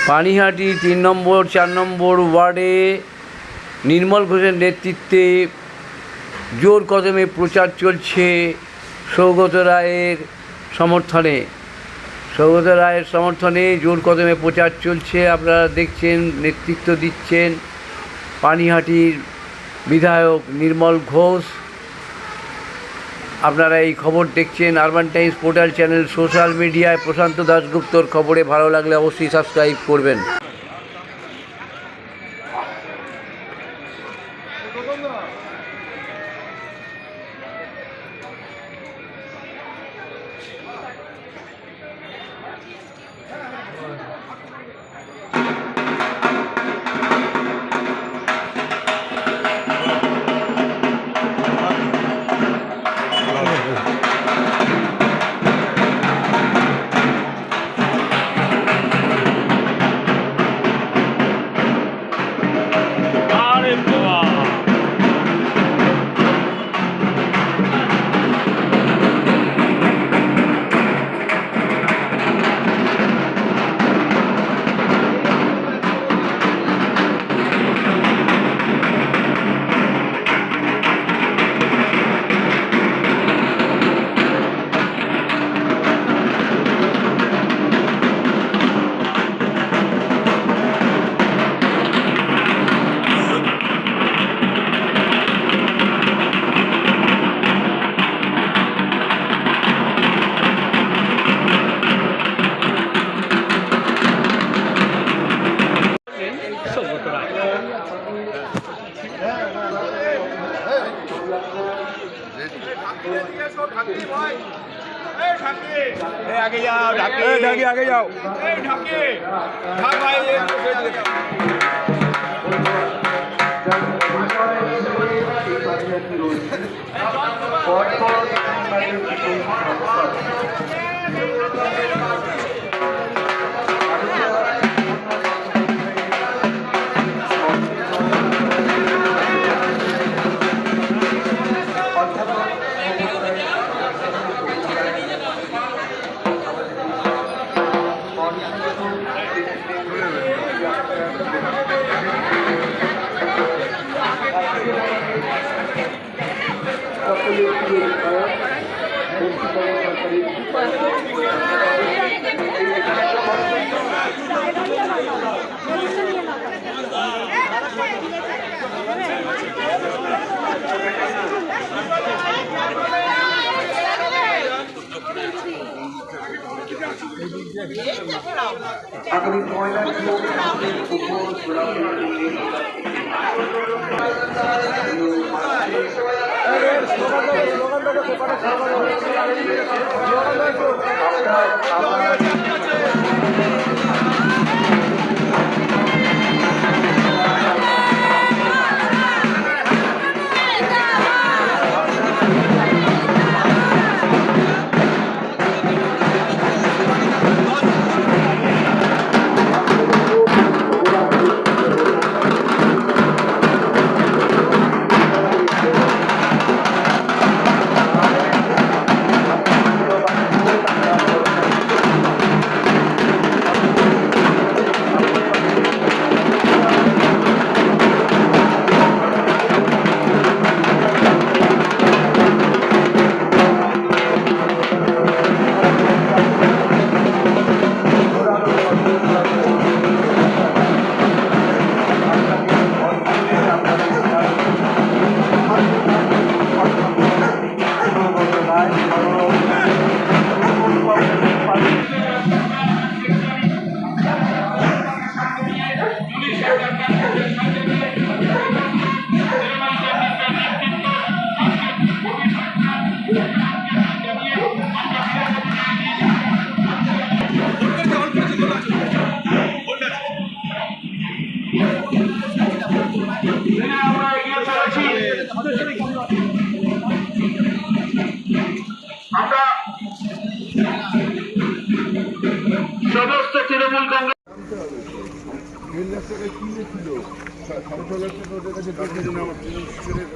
পানিহাটি 3 নম্বর 4 নম্বর ওয়ার্ডে নির্মল ঘোষের নেতৃত্বে জোর কদমে প্রচার চলছে সৌগত রায়ের সমর্থনে জোর কদমে প্রচার চলছে। আপনারা দেখছেন, নেতৃত্ব দিচ্ছেন পানিহাটির বিধায়ক নির্মল ঘোষ। আপনারা এই খবর দেখছেন urban Times portal channel, social মিডিয়ায় প্রশান্ত দাশগুপ্তর খবরে। ভালো লাগলে অবশ্যই সাবস্ক্রাইব করবেন। आगे जाओ, आगे जाओ। আগামী 9 সমস্ত তৃণমূল কংগ্রেস 1.5 লাখ টাকা কিনেছিল, 6.5 লাখ টাকা ওদের কাছে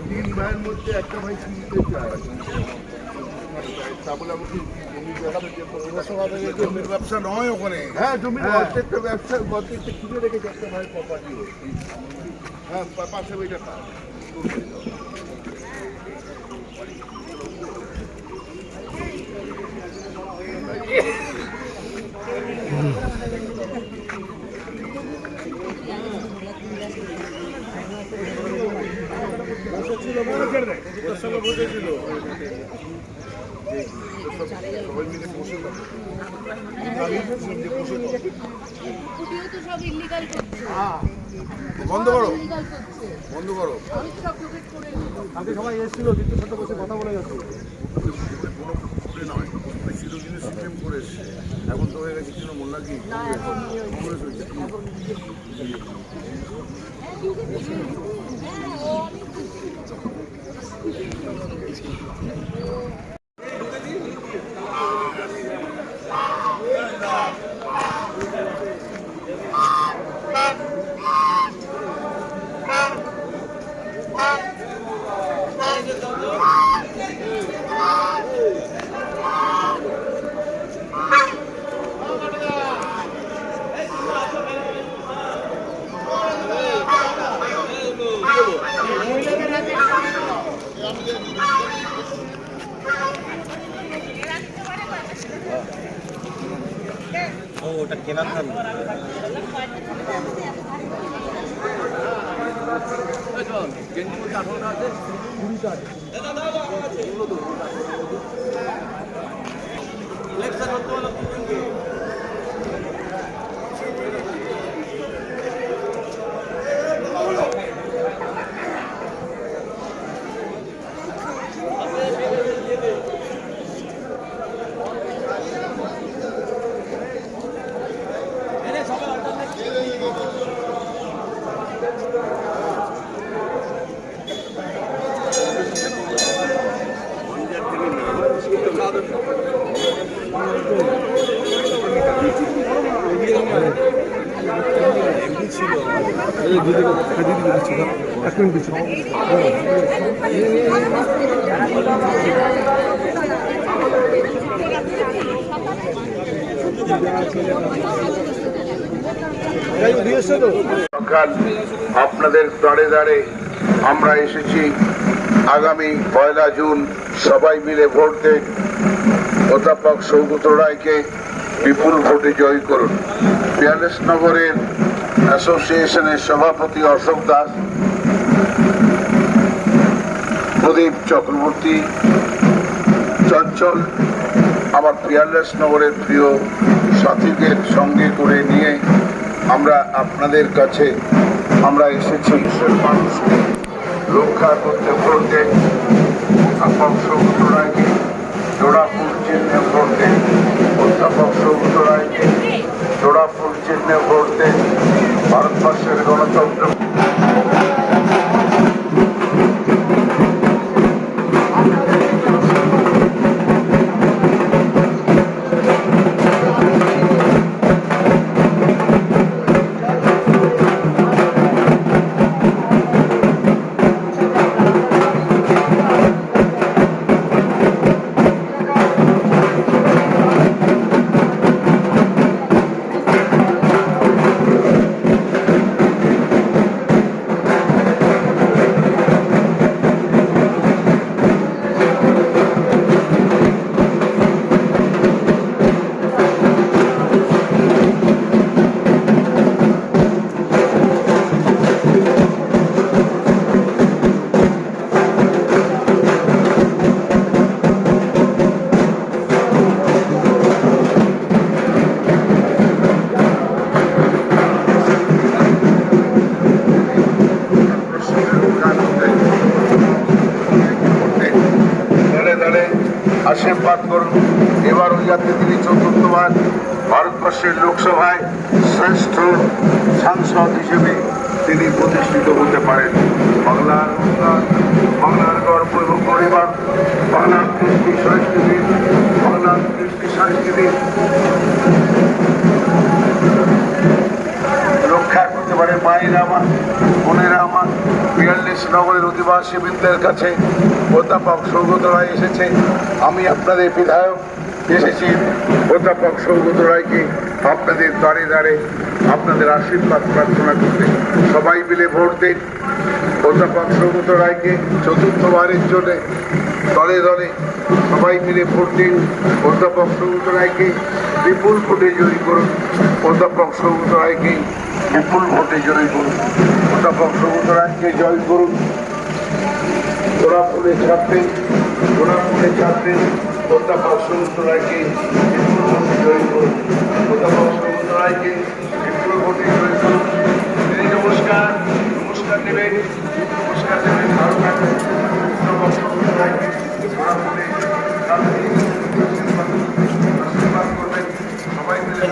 3 ভাইয়ের মধ্যে একটা ভাই কিনতে চায়। তা বলে আমি কি জমি জায়গা থেকে পৌরসভা থেকে জমির ব্যবসা নয় ওখানে। হ্যাঁ জমির প্রত্যেকটা ব্যবসা প্রত্যেকটা কিনে রেখেছে একটা ভাই প্রপার্টি হ্যাঁ পাশে ওইটা কাজ সবাই মিলে বসে স্কুটিও তো সব ইল্লিগাল করছে। বন্ধ করো, ইল্লিগাল করছে। বন্ধ করো। আমি তো সব লোকেট করে আগে সবাই এসেছিল কিন্তু সাথে বসে কথা বলে যাচ্ছে নয় চিরদিনের সিস্টেম করে এসছে, এখন তো হয়ে গেছে তৃণমূল নাকি কংগ্রেস হয়েছে। আপনাদের দাঁড়ে দাঁড়ে আমরা এসেছি আগামী 1 জুন সবাই মিলে ভোট দেন, অধ্যাপক সৌগত রায়কে বিপুল ভোটে জয় করুন। পিয়ারলেস নগরের অ্যাসোসিয়েশনের সভাপতি অশোক দাস, প্রদীপ চক্রবর্তী, চঞ্চল, আমার পিয়ারলেস নগরের প্রিয় সাথীদের সঙ্গে করে নিয়ে আমরা আপনাদের কাছে আমরা এসেছি দেশের মানুষকে রক্ষা করতে ভোট দেন, অধ্যাপক সৌগত রায়কে জোড়াফুল চিহ্নে ভোট দেন, অধ্যাপক সৌগত রায়কে জোড়াফুল চিহ্নে ভোট দেন। ভারতবর্ষের গণতন্ত্র আশীর্বাদ করুন। এবারও যাতে তিনি চতুর্থবার ভারতবর্ষের লোকসভায় শ্রেষ্ঠ সাংসদ হিসেবে তিনি প্রতিষ্ঠিত হতে পারেন। বাংলার উন্নয়ন, বাংলার গর্ব এবং পরিবার, বাংলার কৃষ্টি সংস্কৃতি রক্ষা করতে পারেন। মায়েরা আমার, বোনেরা আমার, ৪২ নগরের অধিবাসী বৃন্দের কাছে অধ্যাপক সৌগত রায় এসেছে। আমি আপনাদের বিধায়ক এসেছি অধ্যাপক সৌগত রায়কে আপনাদের দ্বারে দ্বারে আপনাদের আশীর্বাদ প্রার্থনা করতে। সবাই মিলে ভোট দিন অধ্যাপক সৌগত রায়কে চতুর্থবারের জন্য। দলে দলে সবাই মিলে ভোট দিন অধ্যাপক সৌগত রায়কে, বিপুল ভোটে জয়ী করুন অধ্যাপক সৌগত রায়কে, বিপুল ভোটে জয়ী করুন অধ্যাপক সৌগত রায়কে, জয় করুন। গোলাপ ফুলে ছাড়তেন, গোলাপ ফুলে ছাড়তেন অধ্যাপক সৌগত রায়কে, বিপুল ভোটে জয়ী করুন অধ্যাপক সৌগত রায়কে, বিপুল ভোটে জয়ী করুন। নমস্কার, নমস্কার নেবেন, নমস্কার নেবেন, ভালো থাকবেন অধ্যাপক সৌগত রায়কে গোলাপ ফুলে ছাড়তেন, আশীর্বাদ করবেন সবাই মিলে।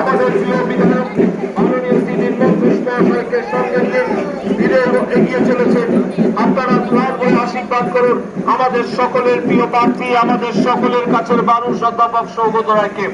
আমাদের প্রিয় বিধায়ক মাননীয় শ্রী নির্মল কৃষ্ণ মহাশয়কে সঙ্গে নিয়ে ধীরে এগিয়ে চলেছেন। আপনারা দোয়া করে আশীর্বাদ করুন আমাদের সকলের প্রিয় প্রার্থী, আমাদের সকলের কাছের মানুষ অধ্যাপক সৌগত রায়কে।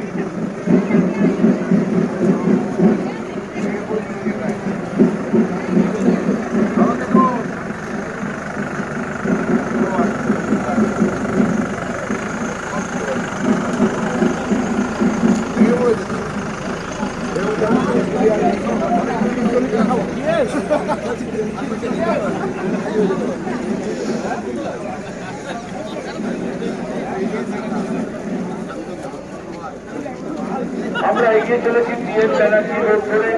আমরা এগিয়ে চলেছি ডিএম ব্যানার্জি রোড ধরে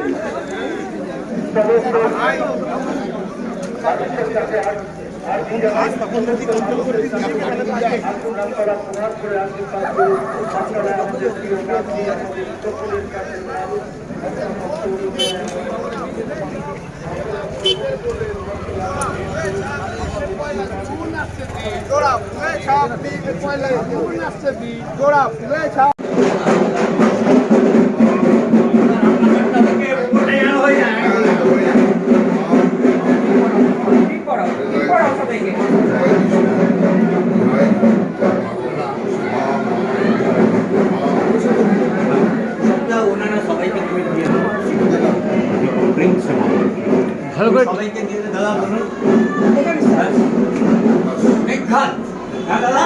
সমস্ত মানুষের কাছে আপনারা প্রভাব করে আশীর্বাদ করুন। আপনারা আমাদের প্রিয় প্রার্থী, আমাদের সকলের কাছে ভালো করে সবাইকে দিয়ে দাদা বলুন এক ঘাট দাদা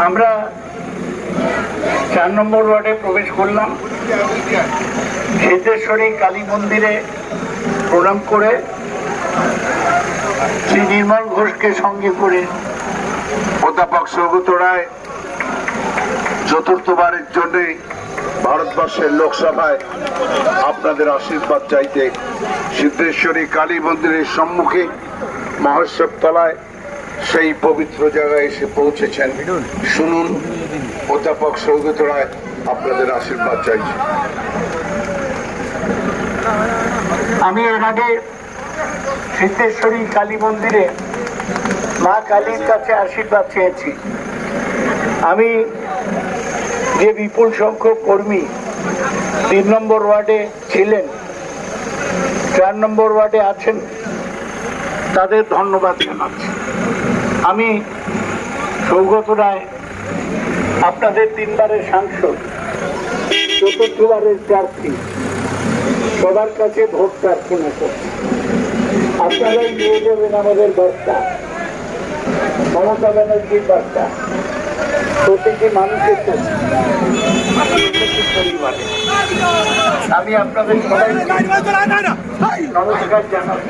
আমরা 4 নম্বর ওয়ার্ডে প্রবেশ করলাম। সিদ্ধেশ্বরী কালী মন্দিরে প্রণাম করে শ্রী নির্মল ঘোষকে সঙ্গে করে অধ্যাপক সৌগত রায় চতুর্থবারের জন্য ভারতবর্ষের লোকসভায় আপনাদের আশীর্বাদ চাইতে সিদ্ধেশ্বরী কালী মন্দিরের সম্মুখে মহোৎসব তলায় সেই পবিত্র জায়গায় এসে পৌঁছেছেন। শুনুন অধ্যাপক সৌগত রায় আপনাদের আশীর্বাদ চাইছে। আমি এর আগে সিদ্ধেশ্বরী কালী মন্দিরে মা কালীর কাছে আশীর্বাদ চেয়েছি। আমি যে বিপুল সংখ্যক কর্মী 3 নম্বর ওয়ার্ডে ছিলেন, 4 নম্বর ওয়ার্ডে আছেন, তাদের ধন্যবাদ জানাচ্ছি। আমি সৌগত রায় আপনাদের 3 বারের সাংসদ, 4র্থবারের প্রার্থী, সবার কাছে ভোট প্রার্থনা করছি। আপনারাই নিয়ে যাবেন আমাদের বার্তা, মমতা ব্যানার্জির বার্তা প্রতিটি মানুষের কাছে, প্রতিটি পরিবারে। আমি আপনাদের সবাইকে নমস্কার জানাচ্ছি।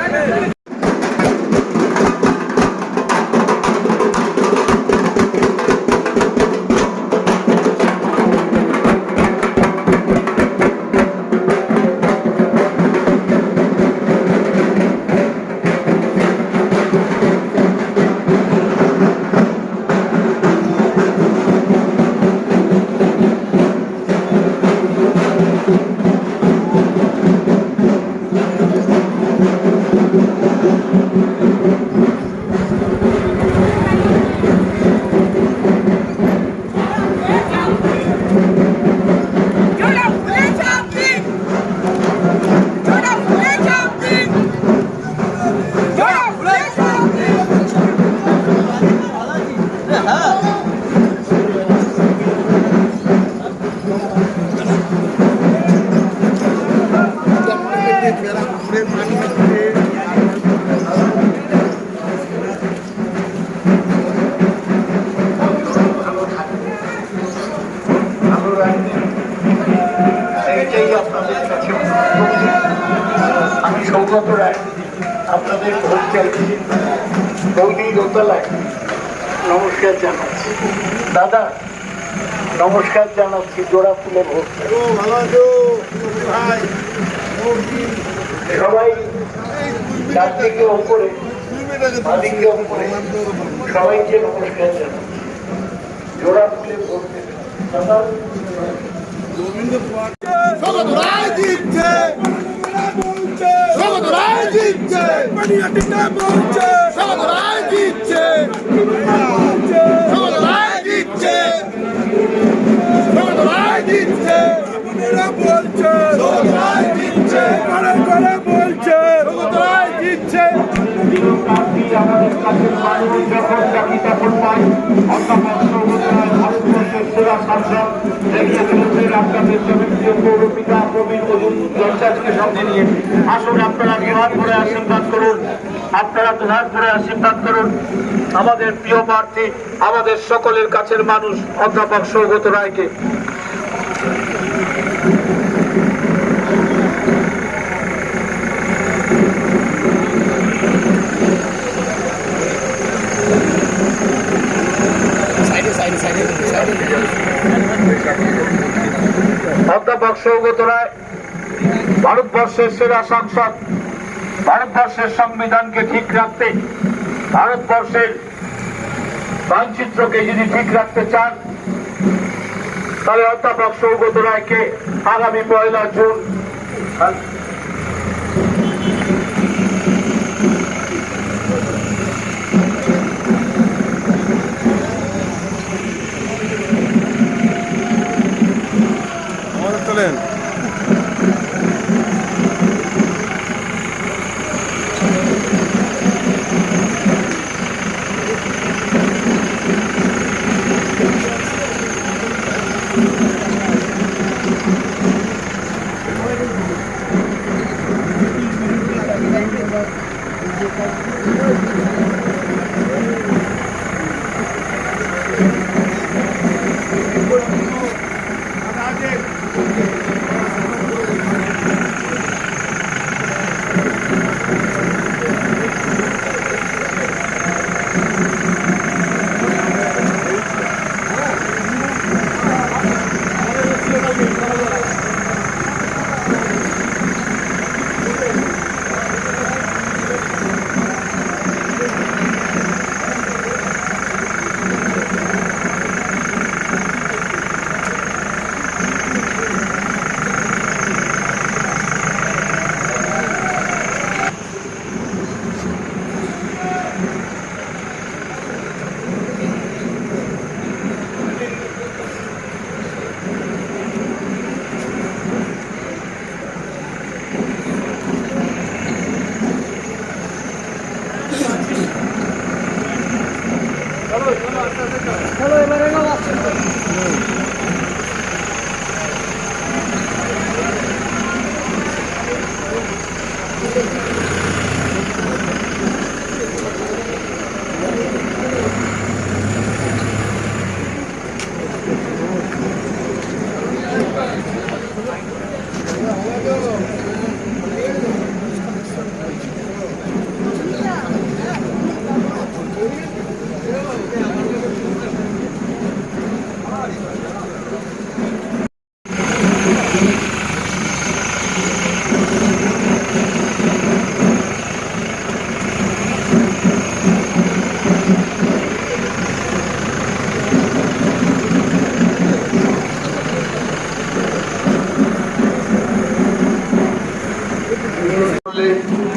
আমি সৌগত রায় আপনাদের ভোট চাইছি। বৌদি দোতলায় নমস্কার জানাচ্ছি। দাদা নমস্কার জানাচ্ছি। জোড়া ফুলে ভোট সবাই চারদিকে ওপরে বাদিকে ওপরে সবাইকে নমস্কার জানাচ্ছি। জোড়া ফুলে ভোট দেবেন। সকাল সগত রায় জিতছে, সগত রায় জিতছে, সগত রায় জিতছে, সগত রায় জিতছে, সগত রায় জিতছে, বলছে সগত রায় জিতছে, করে করে বলছে সগত রায় জিতছে। প্রার্থী আমাদের কাছে মানুষ যখন ডাকি তখন পাই। অধ্যাপক সৌগত রায় ভারতবর্ষের সেরা সাংসদ এগিয়ে চলেছেন আপনাদের জনপ্রিয় পৌরপিতা প্রবীণ জনসাজকে সঙ্গে নিয়ে। আসুন আপনারা দুহাত ভরে আশীর্বাদ করুন, আপনারা দুহাত ভরে আশীর্বাদ করুন আমাদের প্রিয় প্রার্থী, আমাদের সকলের কাছের মানুষ অধ্যাপক সৌগত রায়কে। অধ্যাপক সৌগত রায় ভারতবর্ষের সেরা সাংসদ, ভারতবর্ষের সংবিধানকে ঠিক রাখতে, ভারতবর্ষের মানচিত্রকে যদি ঠিক রাখতে চান তাহলে অধ্যাপক সৌগত রায়কে আগামী 1 জুন চলেন।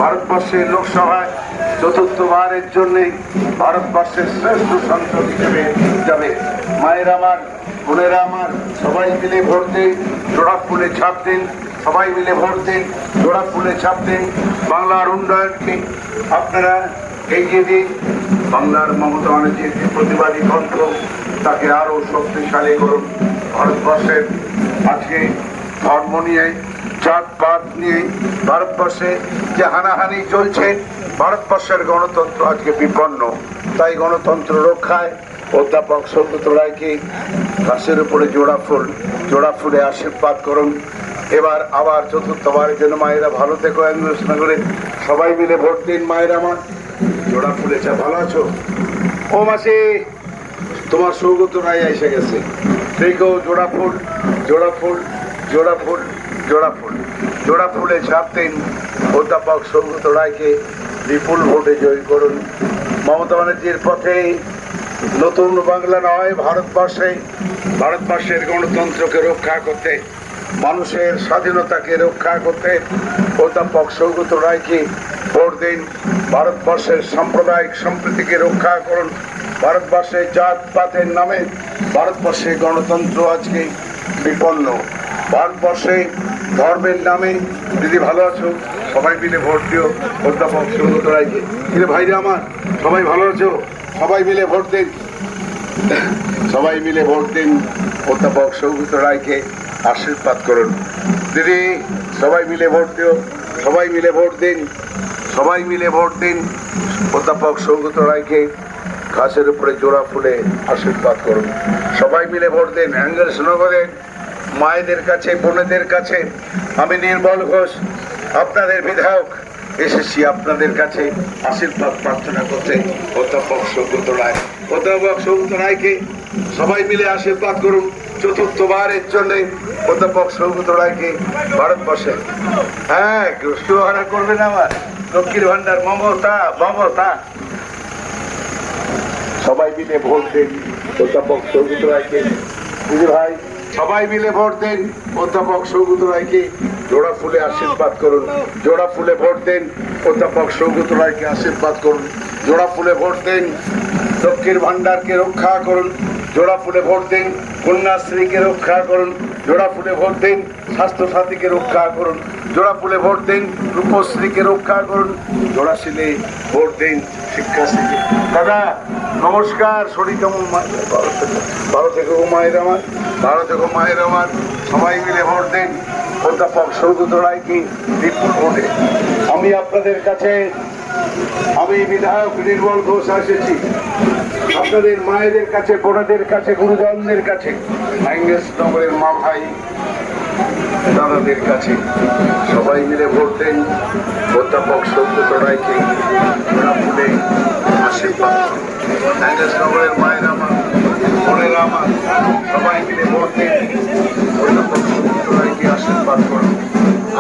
ভারতবর্ষের লোকসভায় চতুর্থবারের জন্য ভারতবর্ষের শ্রেষ্ঠ সংসদ হিসেবে যাবে। মায়ের আমার, বোনেরা আমার, সবাই মিলে ভোট দিন, জোড়া ফুলে ছাপ দিন, সবাই মিলে ভোট দিন, জোড়া ফুলে ছাপ দিন। বাংলার উন্নয়নকে আপনারা এগিয়ে দিন। বাংলার মমতা ব্যানার্জির যে প্রতিবাদী কণ্ঠ তাকে আরো শক্তিশালী করুন। ভারতবর্ষের আজকে ধর্ম নিয়ে, জাতপাত নিয়ে ভারতবর্ষে যে হানাহানি চলছে, ভারতবর্ষের গণতন্ত্র আজকে বিপন্ন। তাই গণতন্ত্র রক্ষায় অধ্যাপক সৌগত রায়কে গাছের উপরে জোড়া ফুলে আশীর্বাদ করুন। এবার আবার চতুর্থবারের জন্য মায়েরা ভালো থেকো। নগরে সবাই মিলে ভোট দিন। মায়েরা আমার, জোড়া ফুলেছে, ভালো আছো? ও মাসি, তোমার সৌগত রায় এসে গেছে, দেখো জোড়া ফুল, জোড়া ফুল, জোড়া ফুল, জোড়া ফুল, জোড়া ফুলে ছাপ দিন। অধ্যাপক সৌগত রায়কে বিপুল ভোটে জয়ী করুন। মমতা ব্যানার্জির পথে নতুন বাংলা নয়, ভারতবর্ষের গণতন্ত্রকে রক্ষা করতে, মানুষের স্বাধীনতাকে রক্ষা করতে অধ্যাপক সৌগত রায়কে ভোট দিন। ভারতবর্ষের সাম্প্রদায়িক সম্প্রীতিকে রক্ষা করুন। ভারতবর্ষের জাতপাতের নামে ভারতবর্ষে গণতন্ত্র আজকে বিপন্ন। ভারতবর্ষে ধর্মের নামে, দিদি ভালো আছো, সবাই মিলে ভোট দিও অধ্যাপক সৌগত রায়কে। কিন্তু ভাইরা আমার, সবাই ভালো আছো, সবাই মিলে ভোট দিন, সবাই মিলে ভোট দিন অধ্যাপক সৌগত রায়কে আশীর্বাদ করুন। দিদি সবাই মিলে ভোট দিও, সবাই মিলে ভোট দিন, সবাই মিলে ভোট দিন অধ্যাপক সৌগত রায়কে ঘাসের উপরে জোড়া ফুলে আশীর্বাদ করুন। সবাই মিলে ভোট দিন। অ্যাঙ্গেলসনগরের মায়েদের কাছে, বোনেদের কাছে আমি নির্মল ঘোষ, আপনাদের বিধায়ক, এসেছি আপনাদের কাছে আশীর্বাদ প্রার্থনা করতে অধ্যাপক সৌগত রায়। অধ্যাপক সৌগত রায়কে সবাই মিলে আশীর্বাদ করুন চতুর্থবারের জন্য অধ্যাপক সৌগত রায়কে ভারতবর্ষে। হ্যাঁ, সুহারা করবেন আমার লক্ষ্মীর ভান্ডার, মমতা মমতা। সবাই মিলে ভোট দিন অধ্যাপক সৌগত রায়কে। দিদি ভাই সবাই মিলে ভোট দিন অধ্যাপক সৌগত রায়কে, জোড়া ফুলে আশীর্বাদ করুন। জোড়া ফুলে ভোট দিন অধ্যাপক সৌগত রায়কে আশীর্বাদ করুন। জোড়া ফুলে ভোট দিন লক্ষ্মীর ভান্ডারকে রক্ষা করুন। জোড়া ফুলে ভোট দিন কন্যাশ্রীকে রক্ষা করুন। জোড়া ফুলে ভোট দিন স্বাস্থ্যসাথীকে রক্ষা করুন। জোড়া ফুলে ভোট দিন রূপশ্রীকে রক্ষা করুন। জোড়া শিলে ভোট দিন শিক্ষাশ্রীকে। দাদা নমস্কার, শরীর কেমন? ভালো থেকো মায়ের আমার, ভালো থেকো মায়ের আমার। সবাই মিলে ভোট দিন অধ্যাপক সৌগত রায়কে বিপুল ভোটে। আমি আপনাদের কাছে, আমি বিধায়ক নির্মল ঘোষ এসেছি আপনাদের মায়েদের কাছে, বোনেদের কাছে, গুরুজনদের কাছে, অ্যাঙ্গেলসনগরের মা ভাই দাদাদের কাছে। সবাই মিলে ভোট দেন অধ্যাপক সৌগত রায়কে, ফুলে আশীর্বাদ। অ্যাঙ্গেলসনগরের মায়ের আমার, বোনেরা আমার, সবাই মিলে ভোট দেন অধ্যাপক সৌগত রায়কে আশীর্বাদ করুন।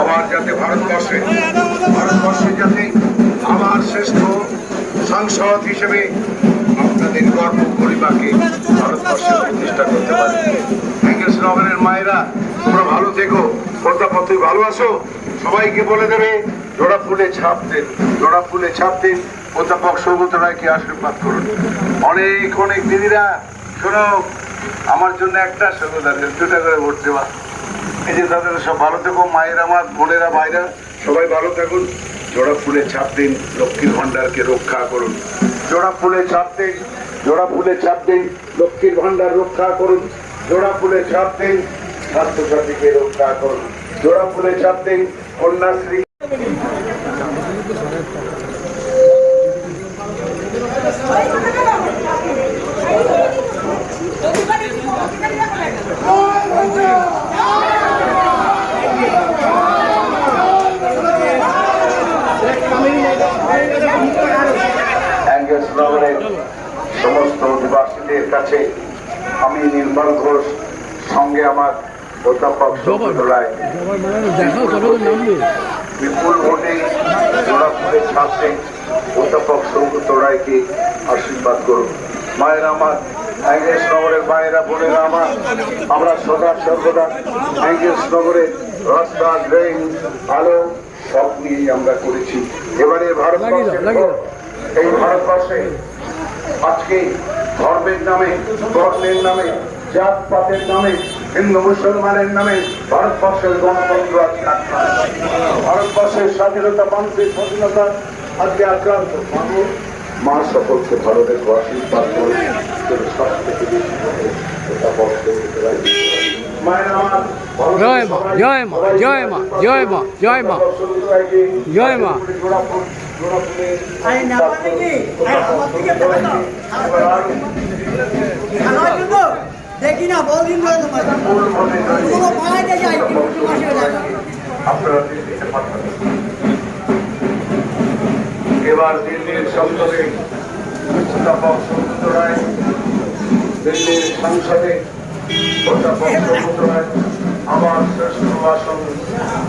আমার যাতে ভারতবর্ষে যাতে আমার শ্রেষ্ঠ সাংসদ হিসেবে আপনাদের গর্ব পরিবারকে ভারতবর্ষে প্রতিষ্ঠা করতে পারে। অ্যাঙ্গেলসনগরের মায়েরা তোমরা ভালো থেকো, অধ্যাপক তুই ভালো আছো, সবাইকে বলে দেবে জোড়া ফুলে ছাপ দেন, জোড়া ফুলে ছাপ দিন অধ্যাপক সৌগত রায়কে আশীর্বাদ করুন। অনেক অনেক দিদিরা শোনো, আমার জন্য একটা সৌগতাদের 2টা করে ভোট দেওয়া। এই যে তাদের সব ভালো থেকো মায়ের আমার, বোনেরা ভাইরা সবাই ভালো থাকুন। জোড়া ফুলে ছাপ দিন, লক্ষ্মীর ভান্ডারকে রক্ষা করুন। জোড়া ফুলে ছাপ দিন, জোড়া ফুলে ছাপ দিন, লক্ষ্মীর ভান্ডার রক্ষা করুন। জোড়া ফুলে ছাপ দিন, স্বাস্থ্যসাথীকে রক্ষা করুন। জোড়া ফুলে ছাপ দিন, কন্যাশ্রী। অ্যাঙ্গেলসনগরের সমস্ত অধিবাসীদের কাছে আমি নির্মল ঘোষ, সঙ্গে আমার অধ্যাপক সৌগত রায় বিপুল ভোটে জোড়া ফুলে ছাপতে অধ্যাপক সৌগত রায়কে আশীর্বাদ করুন। মায়েরা আমার, অ্যাঙ্গেলসনগরের মায়েরা, বোনেরা আমার, আমরা সদা সর্বদা অ্যাঙ্গেলসনগরের রাস্তা, ড্রেন, আলো সব নিয়েই আমরা করেছি। এবারে ভারতবর্ষের এই ভারতবর্ষে আজকে ধর্মের নামে, বর্ণের নামে, জাতপাতের নামে, হিন্দু মুসলমানের নামে ভারতবর্ষের গণতন্ত্র আজকে আক্রান্ত। ভারতবর্ষের স্বাধীনতা, মানুষের স্বাধীনতা আজকে আক্রান্ত। মানুষ মা সকলকে ভারতের আশীর্বাদ করে সব থেকে বেশি মায়ের আমার, জয় মা, জয় মা, জয় মা, জয় মা, জয় মা, জয় মা। দেখি না বহুদিন ধরে তোমার পাড়াইতে যাই আপনারা দিল্লিতে পাঠান। এবার দিল্লির সংসদে অধ্যাপক সৌগত রায়, দিল্লির সংসদে অধ্যাপক সৌগত রায় আমার শ্রেষ্ঠ আসন,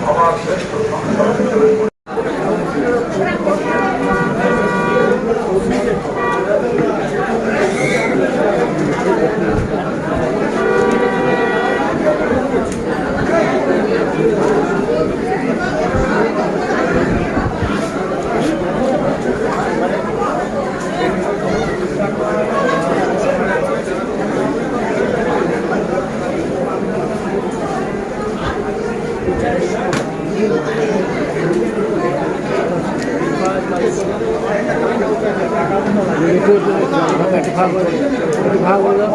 আমার শ্রেষ্ঠ সংসদ হিসেবে একটু ভাগ করে দাও।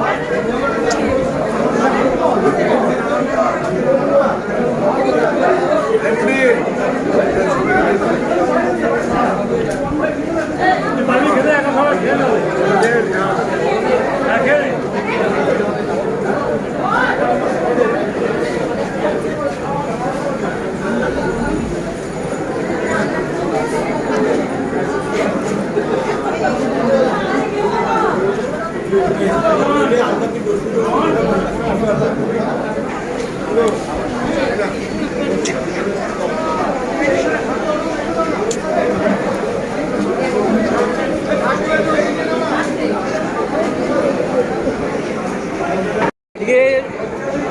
আজকে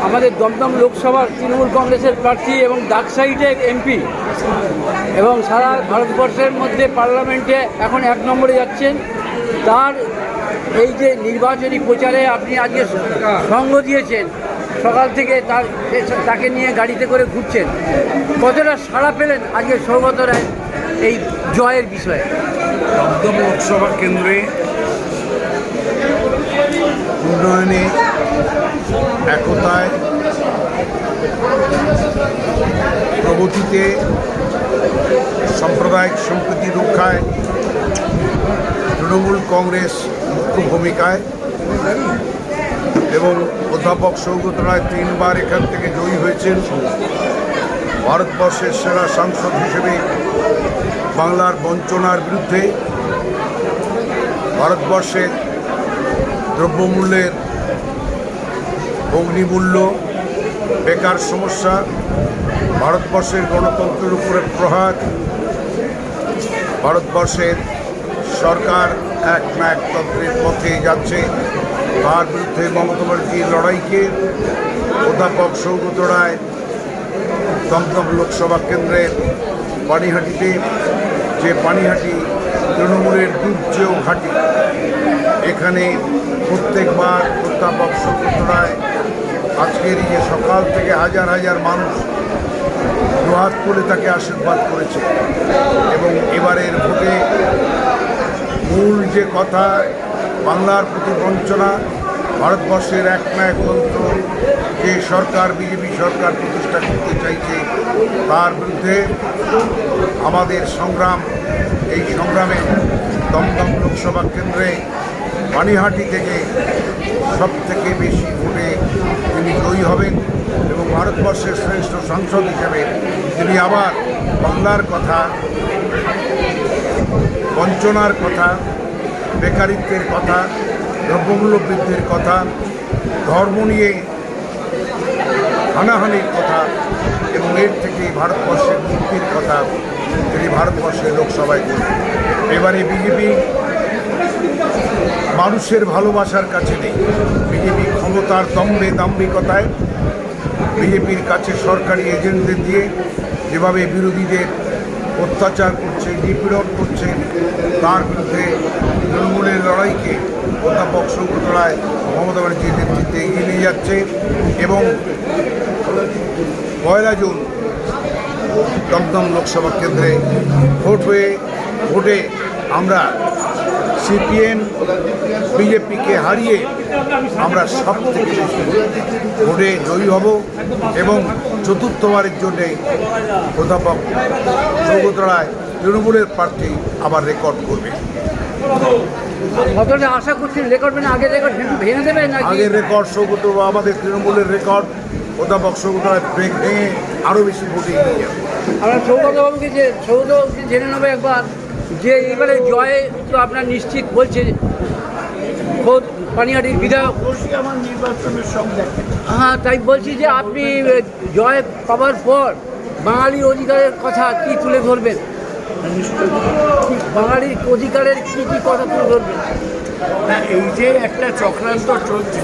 আমাদের দমদম লোকসভার তৃণমূল কংগ্রেসের প্রার্থী এবং ডাকসাইটের এমপি এবং সারা ভারতবর্ষের মধ্যে পার্লামেন্টে এখন 1 নম্বরে যাচ্ছেন, তার এই যে নির্বাচনী প্রচারে আপনি আজকে সঙ্গ দিয়েছেন, সকাল থেকে তাকে নিয়ে গাড়িতে করে ঘুরছেন, কতটা সাড়া পেলেন আজকে সৌগত রায় এই জয়ের বিষয়ে? দমদম লোকসভা কেন্দ্রে উন্নয়নে, একতায়, প্রগতিতে, সাম্প্রদায়িক সম্প্রীতি রক্ষায় তৃণমূল কংগ্রেস মুখ্য ভূমিকায় এবং অধ্যাপক সৌগত রায় 3 বার এখান থেকে জয়ী হয়েছেন। ভারতবর্ষের সেরা সাংসদ হিসেবে বাংলার বঞ্চনার বিরুদ্ধে, ভারতবর্ষের দ্রব্যমূল্যের অগ্নিমূল্য, বেকার সমস্যা, ভারতবর্ষের গণতন্ত্রের উপরে প্রহার, ভারতবর্ষের সরকার এক না একতন্ত্রের পথে যাচ্ছে, তার বিরুদ্ধে মমতা ব্যানার্জির লড়াইকে অধ্যাপক সৌগত রায় দমদম লোকসভা কেন্দ্রের পানিহাটিতে, যে পানিহাটি তৃণমূলের দুর্যোগ ঘাঁটি, এখানে প্রত্যেকবার অধ্যাপক সৌগত রায় আজকের যে সকাল থেকে হাজার হাজার মানুষ দুহাত তুলে তাকে আশীর্বাদ করেছে। এবং এবারের ভোটে মূল যে কথা, বাংলার প্রতি বঞ্চনা, ভারতবর্ষের এক না একতন্ত্র যে সরকার, বিজেপি সরকার প্রতিষ্ঠা করতে চাইছে, তার বিরুদ্ধে আমাদের সংগ্রাম, এই সংগ্রামে দমদম লোকসভা কেন্দ্রে পানিহাটি থেকে সবথেকে বেশি ভোটে তিনি জয়ী হবেন এবং ভারতবর্ষের শ্রেষ্ঠ সাংসদ হিসেবে তিনি আবার বাংলার কথা, বঞ্চনার কথা, বেকারিত্বের কথা, দ্রব্যমূল্য বৃদ্ধির কথা, ধর্ম নিয়ে হানাহানির কথা এবং এর থেকে ভারতবর্ষের মুক্তির কথা তিনি ভারতবর্ষের লোকসভায় করবেন। এবারে বিজেপি মানুষের ভালোবাসার কাছে নেই। বিজেপি ক্ষমতার দম্ভে, দাম্ভিকতায়, বিজেপির কাছে সরকারি এজেন্টদের দিয়ে যেভাবে বিরোধীদের অত্যাচার করছে, নিপীড়ন করছে, তার বিরুদ্ধে তৃণমূলের লড়াইকে অধ্যাপক সৌগত রায় মমতা ব্যানার্জির নেতৃত্বে এগিয়ে নিয়ে যাচ্ছে। এবং 1 জুন দমদম লোকসভা কেন্দ্রে ভোটে আমরা সিপিএম বিজেপিকে হারিয়ে আমরা সব থেকে বেশি ভোটে জয়ী হব এবং চতুর্থবারের জন্যে অধ্যাপক সৌগত রায় তৃণমূলের প্রার্থী আবার রেকর্ড করবে। কতটা আশা করছেন রেকর্ড, মানে আগের রেকর্ড ভেঙে দেবে না? আগের রেকর্ড সৌগত, আমাদের তৃণমূলের রেকর্ড অধ্যাপক সৌগত রায় ভেঙে আরও বেশি ভোটে এগিয়ে যাবে। আমরা সৌগতবাবুকে জেনে নেবো একবার যে এবারে জয়ে তো আপনার নিশ্চিত বলছে খোদ পানিহাটির বিধায়ক। আমার নির্বাচনের সব দেখে। হ্যাঁ, তাই বলছি যে আপনি জয় পাওয়ার পর বাঙালির অধিকারের কথা কি তুলে ধরবেন? বাঙালির অধিকারের কি কি কথা তুলে ধরবেন? না, এই যে একটা চক্রান্ত চলছে,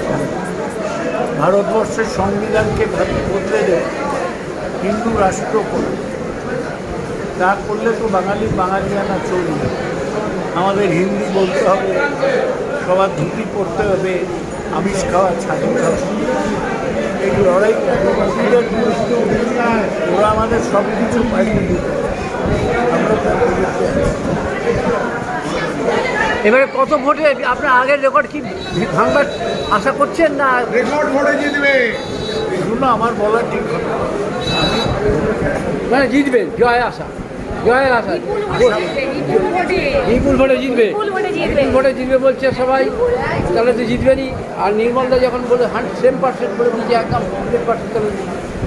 ভারতবর্ষের সংবিধানকে বদলে দেয়, হিন্দু রাষ্ট্র করে, তা করলে তো বাঙালিয়ানা চলবে। আমাদের হিন্দি বলতে হবে, সবার ধুতি পড়তে হবে, আমিষ খাওয়া, ছাগল খাওয়া, এই লড়াই ওরা আমাদের সব কিছু পাইয়ে দিতে, আমরা তার বিরুদ্ধে আছি। এবারে কত ভোটে আপনার আগের রেকর্ড কি ভাঙবার আশা করছেন না? রেকর্ড ভোটে জিতবে। এগুলো আমার বলা ঠিক হবে না। মানে জিতবেন, জয় আশা, জয়ের আশা, বিপুল ভোটে জিতবে, বিপুল ভোটে জিতবে বলছে সবাই, তাহলে তো জিতবেনই। আর নির্মলদা যখন বলে 100% বলে দিয়েছে একদম 100%, তাহলে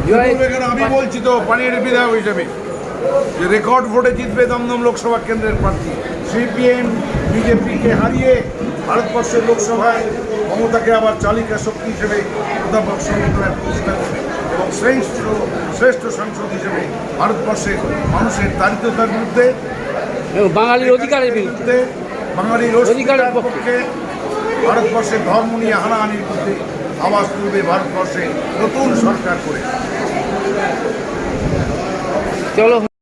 জয়। এখানে আমি বলছি তো পানির বিধায়ক হিসেবে যে রেকর্ড ভোটে জিতবে দমদম লোকসভা কেন্দ্রের প্রার্থী। সিপিএম বিজেপিকে হারিয়ে ভারতবর্ষের লোকসভায় মমতাকে আবার চালিকা শক্তি হিসেবে অধ্যাপক সমন্বয়ের প্রতিষ্ঠা করবে এবং শ্রেষ্ঠ সাংসদ হিসেবে ভারতবর্ষের মানুষের দারিদ্রতার বিরুদ্ধে, বাঙালির অধিকারের বিরুদ্ধে, বাঙালির অধিকারের পক্ষে, ভারতবর্ষের ধর্ম নিয়ে হানাহানির বিরুদ্ধে আওয়াজ তুলবে ভারতবর্ষে নতুন সরকার করে। চলো।